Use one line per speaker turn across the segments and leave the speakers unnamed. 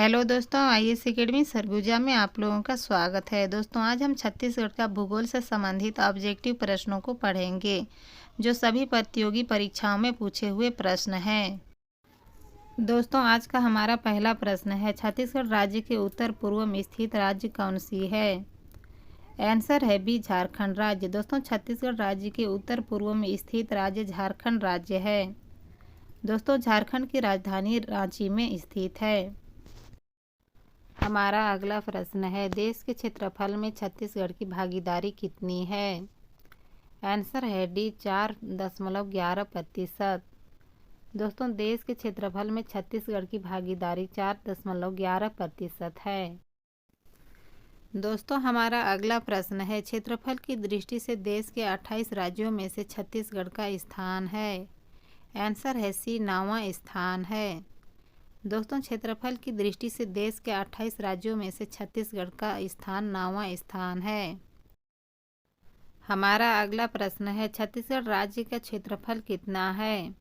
Hello दोस्तों, IAS academy Surguja में आप लोगों का स्वागत है। दोस्तों, आज हम छत्तीसगढ़ का भूगोल से संबंधित ऑब्जेक्टिव प्रश्नों को पढ़ेंगे जो सभी प्रतियोगी परीक्षाओं में पूछे हुए प्रश्न हैं। दोस्तों, आज का हमारा पहला प्रश्न है, छत्तीसगढ़ राज्य के उत्तर पूर्व में स्थित राज्य कौन सी है? आंसर है बी, झारखंड राज्य। दोस्तों, छत्तीसगढ़ राज्य के उत्तर पूर्व में स्थित राज्य झारखंड राज्य है। दोस्तों, झारखंड की राजधानी रांची में स्थित है। हमारा अगला प्रश्न है, देश के क्षेत्रफल में छत्तीसगढ़ की भागीदारी कितनी है? आंसर है डी, 4.11%। दोस्तों, देश के क्षेत्रफल में छत्तीसगढ़ की भागीदारी 4.11% है। दोस्तों, हमारा अगला प्रश्न है, क्षेत्रफल की दृष्टि से देश के 28 राज्यों में से छत्तीसगढ़ का स्थान है? आंसर है सी, 9वां स्थान है। दोस्तों, क्षेत्रफल की दृष्टि से देश के 28 राज्यों में से छत्तीसगढ़ का स्थान 9वां स्थान है। हमारा अगला प्रश्न है, छत्तीसगढ़ राज्य का क्षेत्रफल कितना है?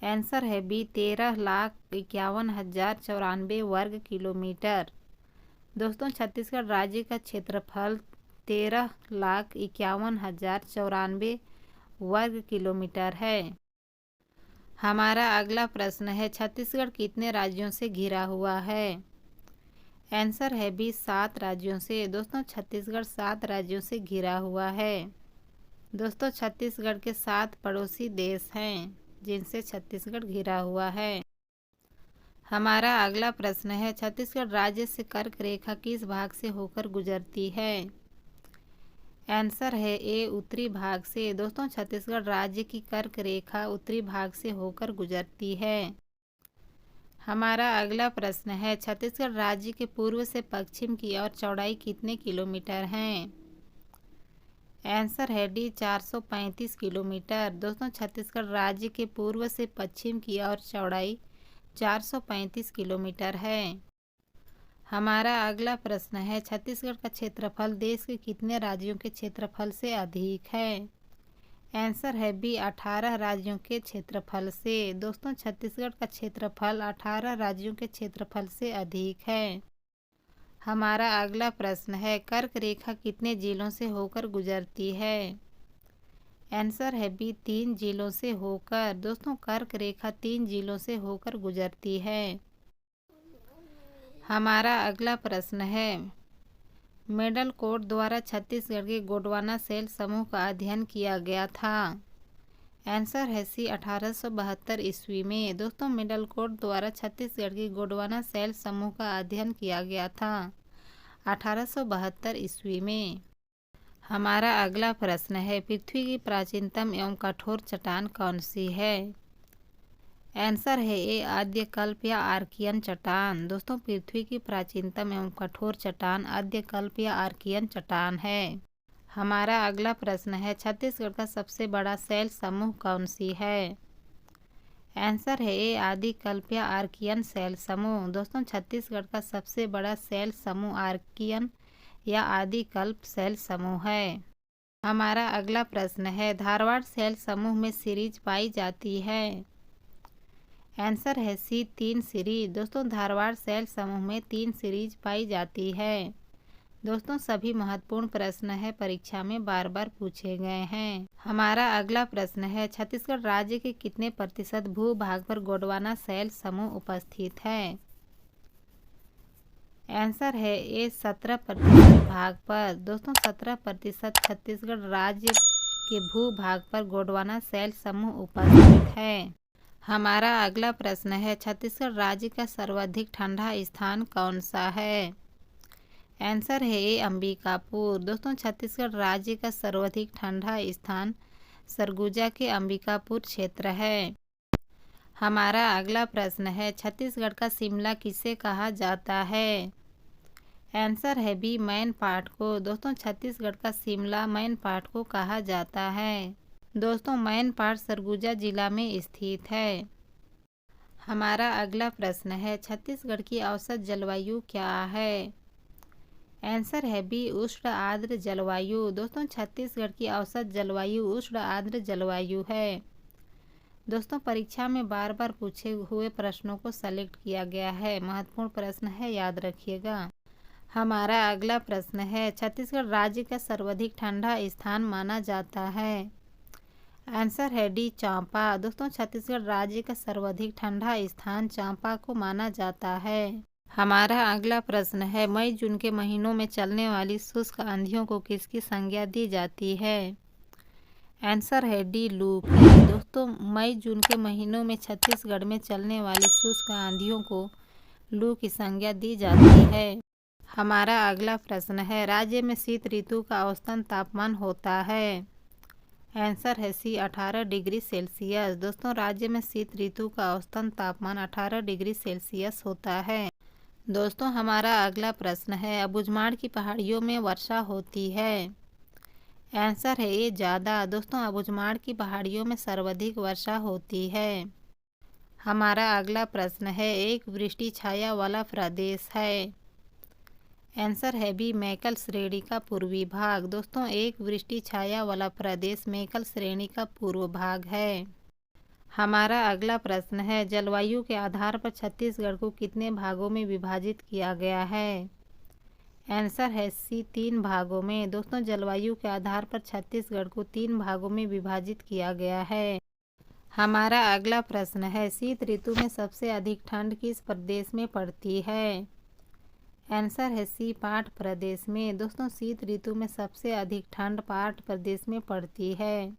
आंसर है बी, 13,51,094 वर्ग किलोमीटर। दोस्तों, छत्तीसगढ़ राज्य का क्षेत्रफल 13,51,094 वर्ग किलोमीटर है। हमारा अगला प्रश्न है, छत्तीसगढ़ कितने राज्यों से घिरा हुआ है? आंसर है बी, 7 राज्यों से। दोस्तों, छत्तीसगढ़ 7 राज्यों से घिरा हुआ है। दोस्तों, छत्तीसगढ़ के 7 पड़ोसी देश हैं जिनसे छत्तीसगढ़ घिरा हुआ है। हमारा अगला प्रश्न है, छत्तीसगढ़ राज्य से कर्क रेखा किस भाग से होकर गुजरती है? आंसर है ए, उत्तरी भाग से। दोस्तों, छत्तीसगढ़ राज्य की कर्क रेखा उत्तरी भाग से होकर गुजरती है। हमारा अगला प्रश्न है, छत्तीसगढ़ राज्य के पूर्व से पश्चिम की ओर चौड़ाई कितने किलोमीटर है? आंसर है डी, 435 किलोमीटर। दोस्तों, छत्तीसगढ़ राज्य के पूर्व से पश्चिम की ओर चौड़ाई 435 किलोमीटर है। हमारा अगला प्रश्न है, छत्तीसगढ़ का क्षेत्रफल देश के कितने राज्यों के क्षेत्रफल से अधिक है? आंसर है बी, 18 राज्यों के क्षेत्रफल से। दोस्तों, छत्तीसगढ़ का क्षेत्रफल 18 राज्यों के क्षेत्रफल से अधिक है। हमारा अगला प्रश्न है, कर्क रेखा कितने जिलों से होकर गुजरती है? आंसर है बी, 3 जिलों से होकर। दोस्तों, कर्क रेखा 3 जिलों से होकर गुजरती है। हमारा अगला प्रश्न है, मेडल कोड द्वारा छत्तीसगढ़ के गोंडवाना सेल समूह का अध्ययन किया गया था। आंसर है सी, 1872 ईस्वी में। दोस्तों, मेडल कोड द्वारा छत्तीसगढ़ के गोंडवाना सेल समूह का अध्ययन किया गया था 1872 ईस्वी में। हमारा अगला प्रश्न है, पृथ्वी की प्राचीनतम एवं कठोर चट्टान कौन सी है? आंसर है ए, आद्यकल्प या आर्कियन चट्टान। दोस्तों, पृथ्वी की प्राचीनतम एवं कठोर चट्टान आद्यकल्प या आर्कियन चट्टान है। हमारा अगला प्रश्न है, छत्तीसगढ़ का सबसे बड़ा सेल समूह कौन सी है? आंसर है ए, आदिकल्प या आर्कियन सेल समूह। दोस्तों, छत्तीसगढ़ का सबसे बड़ा सेल समूह आर्कियन या आदिकल्प सेल समूह है। हमारा अगला प्रश्न है, धारवाड़ सेल समूह में सीरीज पाई जाती है? आंसर है सी, 3 सीरीज। दोस्तों, धारवाड़ सेल समूह में 3 सीरीज पाई जाती है। दोस्तों, सभी महत्वपूर्ण प्रश्न है परीक्षा में बार बार पूछे गए हैं। हमारा अगला प्रश्न है, छत्तीसगढ़ राज्य के कितने प्रतिशत भूभाग पर गोंडवाना सेल समूह उपस्थित है? आंसर है ए, 17% भाग पर। दोस्तों, 17% छत्तीसगढ़ राज्य के भूभाग पर गोंडवाना सेल समूह उपस्थित है। हमारा अगला प्रश्न है, छत्तीसगढ़ राज्य का सर्वाधिक ठंडा स्थान कौन सा है? आंसर है ए, अंबिकापुर। दोस्तों, छत्तीसगढ़ राज्य का सर्वाधिक ठंडा स्थान सरगुजा के अंबिकापुर क्षेत्र है। हमारा अगला प्रश्न है, छत्तीसगढ़ का शिमला किसे कहा जाता है? आंसर है बी, मैन पाट को। दोस्तों, छत्तीसगढ़ का शिमला मैन पाट को कहा जाता है। दोस्तों, मैन पाट सरगुजा जिला में स्थित है। हमारा अगला प्रश्न है, छत्तीसगढ़ की औसत जलवायु क्या है? आंसर है बी, उष्ण आर्द्र जलवायु। दोस्तों, छत्तीसगढ़ की औसत जलवायु उष्ण आर्द्र जलवायु है। दोस्तों परीक्षा में बार बार पूछे हुए प्रश्नों को सेलेक्ट किया गया है। महत्वपूर्ण प्रश्न है, याद रखिएगा। हमारा अगला प्रश्न है, छत्तीसगढ़ राज्य का सर्वाधिक ठंडा स्थान माना जाता है। आंसर है डी, चांपा। दोस्तों छत्तीसगढ़ राज्य का सर्वाधिक ठंडा स्थान चांपा को माना जाता है। हमारा अगला प्रश्न है, मई जून के महीनों में चलने वाली शुष्क आंधियों को किसकी संज्ञा दी जाती है। आंसर है डी, लू की। दोस्तों मई जून के महीनों में छत्तीसगढ़ में चलने वाली शुष्क आंधियों को लू की संज्ञा दी जाती है। हमारा अगला प्रश्न है, राज्य में शीत ऋतु का औसतन तापमान होता है। आंसर है सी, 18 डिग्री सेल्सियस। दोस्तों राज्य में शीत ऋतु का औसतन तापमान 18 डिग्री सेल्सियस होता है। दोस्तों हमारा अगला प्रश्न है, अबुझमाड़ की पहाड़ियों में वर्षा होती है। आंसर है ए, ज़्यादा। दोस्तों अबुझमाड़ की पहाड़ियों में सर्वाधिक वर्षा होती है। हमारा अगला प्रश्न है, एक वृष्टि छाया वाला प्रदेश है। आंसर है बी, मैकल श्रेणी का पूर्वी भाग। दोस्तों एक वृष्टि छाया वाला प्रदेश मैकल श्रेणी का पूर्व भाग है। हमारा अगला प्रश्न है, जलवायु के आधार पर छत्तीसगढ़ को कितने भागों में विभाजित किया गया है। आंसर है सी, 3 भागों में। दोस्तों जलवायु के आधार पर छत्तीसगढ़ को 3 भागों में विभाजित किया गया है। हमारा अगला प्रश्न है, शीत ऋतु में सबसे अधिक ठंड किस प्रदेश में पड़ती है। आंसर है सी, पाट प्रदेश में। दोस्तों शीत ऋतु में सबसे अधिक ठंड पाट प्रदेश में पड़ती है।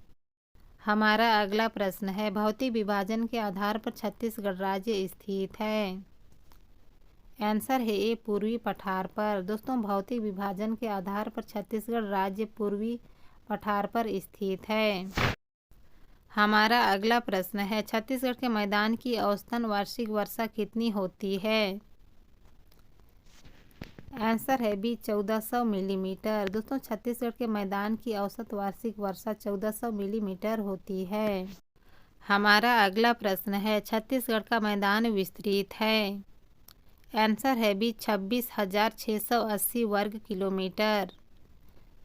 हमारा अगला प्रश्न है, भौतिक विभाजन के आधार पर छत्तीसगढ़ राज्य स्थित है। आंसर है ए, पूर्वी पठार पर। दोस्तों भौतिक विभाजन के आधार पर छत्तीसगढ़ राज्य पूर्वी पठार पर स्थित है। हमारा अगला प्रश्न है, छत्तीसगढ़ के मैदान की औसतन वार्षिक वर्षा कितनी होती है। आंसर है बी, 1400 मिलीमीटर। दोस्तों छत्तीसगढ़ के मैदान की औसत वार्षिक वर्षा 1400 मिलीमीटर होती है। हमारा अगला प्रश्न है, छत्तीसगढ़ का मैदान विस्तृत है। आंसर है बी, 26,680 वर्ग किलोमीटर।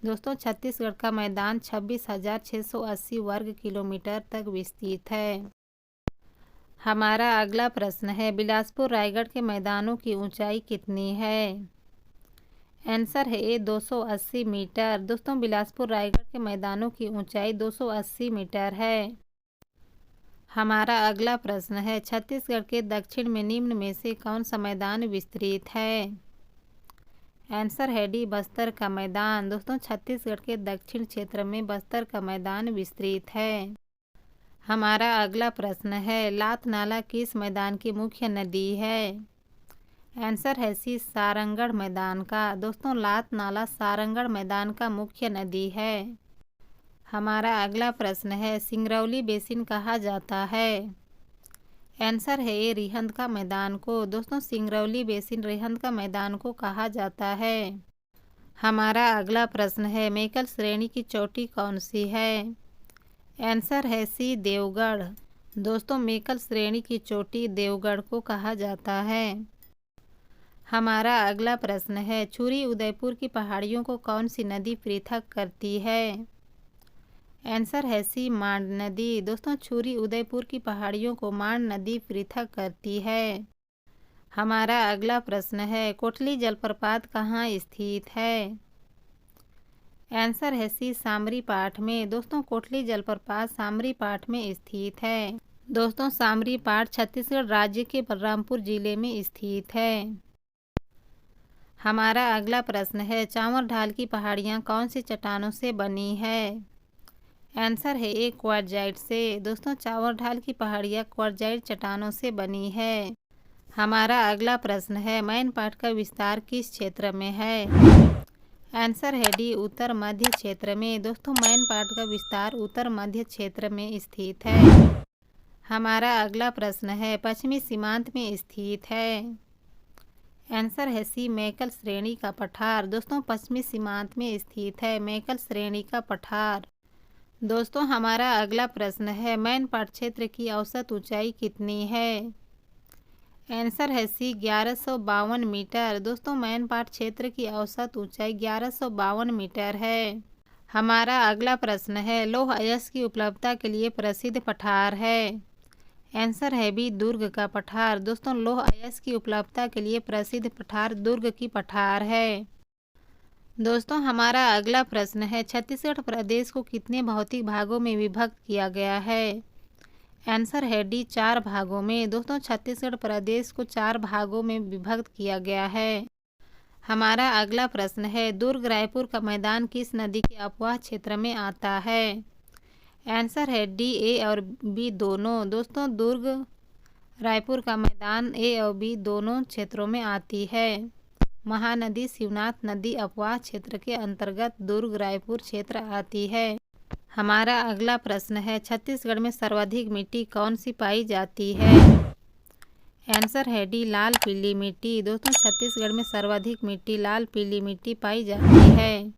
दोस्तों छत्तीसगढ़ का मैदान 26,680 वर्ग किलोमीटर तक विस्तृत है। हमारा अगला प्रश्न है, बिलासपुर रायगढ़ के मैदानों की ऊंचाई कितनी है। आंसर है ए, 280 मीटर। दोस्तों बिलासपुर रायगढ़ के मैदानों की ऊंचाई 280 मीटर है। हमारा अगला प्रश्न है, छत्तीसगढ़ के दक्षिण में निम्न में से कौन सा मैदान विस्तृत है। आंसर है डी, बस्तर का मैदान। दोस्तों छत्तीसगढ़ के दक्षिण क्षेत्र में बस्तर का मैदान विस्तृत है। हमारा अगला प्रश्न है, लात नाला किस मैदान की मुख्य नदी है। आंसर है सी, सारंगढ़ मैदान का। दोस्तों लात नाला सारंगढ़ मैदान का मुख्य नदी है। हमारा अगला प्रश्न है, सिंगरौली बेसिन कहा जाता है। आंसर है ए, रिहंद का मैदान को। दोस्तों सिंगरौली बेसिन रिहंद का मैदान को कहा जाता है। हमारा अगला प्रश्न है, मैकल श्रेणी की चोटी कौन सी है। आंसर है सी, देवगढ़। दोस्तों मैकल श्रेणी की चोटी देवगढ़ को कहा जाता है। हमारा अगला प्रश्न है, छुरी उदयपुर की पहाड़ियों को कौन सी नदी पृथक करती है। आंसर है सी, मांड नदी। दोस्तों छुरी उदयपुर की पहाड़ियों को मांड नदी पृथक करती है। हमारा अगला प्रश्न है, कोटली जलप्रपात कहाँ स्थित है। आंसर है सी, सामरी पाठ में। दोस्तों कोटली जलप्रपात सामरी पाठ में स्थित है। दोस्तों सामरी पाठ छत्तीसगढ़ राज्य के बलरामपुर जिले में स्थित है। हमारा अगला प्रश्न है, चांवर ढाल की पहाड़ियाँ कौन सी चट्टानों से बनी है। आंसर है ए, क्वार्टजाइट से। दोस्तों चांवर ढाल की पहाड़ियाँ क्वार्टजाइट चट्टानों से बनी है। हमारा अगला प्रश्न है, मैनपाट का विस्तार किस क्षेत्र में है। आंसर है डी, उत्तर मध्य क्षेत्र में। दोस्तों मैनपाट का विस्तार उत्तर मध्य क्षेत्र में स्थित है। हमारा अगला प्रश्न है, पश्चिमी सीमांत में स्थित है। आंसर है सी, मैकल श्रेणी का पठार। दोस्तों पश्चिमी सीमांत में स्थित है मैकल श्रेणी का पठार। दोस्तों हमारा अगला प्रश्न है, मैनपाट क्षेत्र की औसत ऊंचाई कितनी है। आंसर है सी, 1152 मीटर। दोस्तों मैनपाट क्षेत्र की औसत ऊंचाई 1152 मीटर है। हमारा अगला प्रश्न है, लौह अयस्क की उपलब्धता के लिए प्रसिद्ध पठार है। आंसर है बी दुर्ग का पठार। दोस्तों लौह अयस्क की उपलब्धता के लिए प्रसिद्ध पठार दुर्ग की पठार है। दोस्तों हमारा अगला प्रश्न है, छत्तीसगढ़ प्रदेश को कितने भौतिक भागों में विभक्त किया गया है? आंसर है डी 4 भागों में। दोस्तों छत्तीसगढ़ प्रदेश को 4 भागों में विभक्त किया गया है। हमारा अगला प्रश्न है, दुर्ग रायपुर का मैदान किस नदी के अपवाह क्षेत्र में आता है? आंसर है डी ए और बी दोनों। दोस्तों दुर्ग रायपुर का मैदान ए और बी दोनों क्षेत्रों में आती है। महानदी शिवनाथ नदी अपवाह क्षेत्र के अंतर्गत दुर्ग रायपुर क्षेत्र आती है। हमारा अगला प्रश्न है, छत्तीसगढ़ में सर्वाधिक मिट्टी कौन सी पाई जाती है? आंसर है डी लाल पीली मिट्टी। दोस्तों छत्तीसगढ़ में सर्वाधिक मिट्टी लाल पीली मिट्टी पाई जाती है।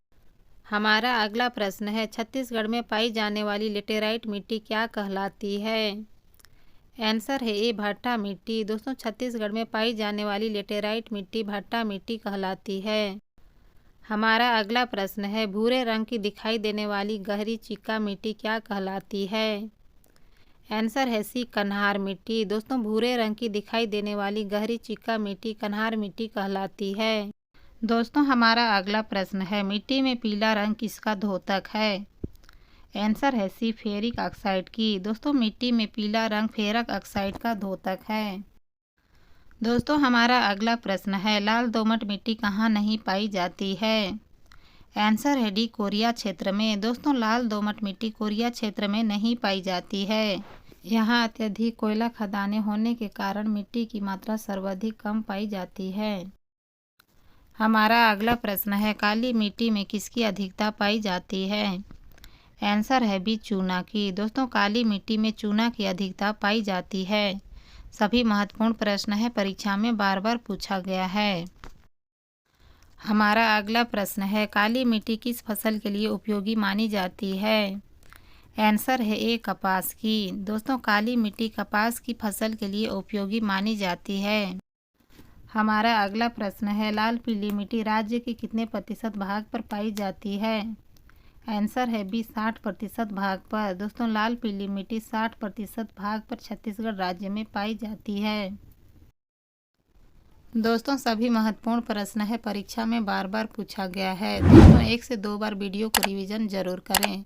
हमारा अगला प्रश्न है, छत्तीसगढ़ में पाई जाने वाली लेटेराइट मिट्टी क्या कहलाती है? आंसर है ए भट्टा मिट्टी। दोस्तों छत्तीसगढ़ में पाई जाने वाली लेटेराइट मिट्टी भट्टा मिट्टी कहलाती है। हमारा अगला प्रश्न है, भूरे रंग की दिखाई देने वाली गहरी चिक्का मिट्टी क्या कहलाती है? आंसर है सी कन्हार मिट्टी। दोस्तों भूरे रंग की दिखाई देने वाली गहरी चिक्का मिट्टी कन्हार मिट्टी कहलाती है। दोस्तों हमारा अगला प्रश्न है, मिट्टी में पीला रंग किसका द्योतक है? आंसर है सी फेरिक ऑक्साइड की। दोस्तों मिट्टी में पीला रंग फेरक ऑक्साइड का द्योतक है। दोस्तों हमारा अगला प्रश्न है, लाल दोमट मिट्टी कहाँ नहीं पाई जाती है? आंसर है डी कोरिया क्षेत्र में। दोस्तों लाल दोमट मिट्टी कोरिया क्षेत्र में नहीं पाई जाती है। यहाँ अत्यधिक कोयला खदानें होने के कारण मिट्टी की मात्रा सर्वाधिक कम पाई जाती है। हमारा अगला प्रश्न है, काली मिट्टी में किसकी अधिकता पाई जाती है? आंसर है बी चूना की। दोस्तों काली मिट्टी में चूना की अधिकता पाई जाती है। सभी महत्वपूर्ण प्रश्न है, परीक्षा में बार बार पूछा गया है। हमारा अगला प्रश्न है, काली मिट्टी किस फसल के लिए उपयोगी मानी जाती है? आंसर है ए कपास की। दोस्तों काली मिट्टी कपास की फसल के लिए उपयोगी मानी जाती है। हमारा अगला प्रश्न है, लाल पीली मिट्टी राज्य के कितने प्रतिशत भाग पर पाई जाती है? आंसर है बी 60% भाग पर। दोस्तों लाल पीली मिट्टी 60% भाग पर छत्तीसगढ़ राज्य में पाई जाती है। दोस्तों सभी महत्वपूर्ण प्रश्न है, परीक्षा में बार बार पूछा गया है। दोस्तों 1 से 2 बार वीडियो को रिवीजन जरूर करें।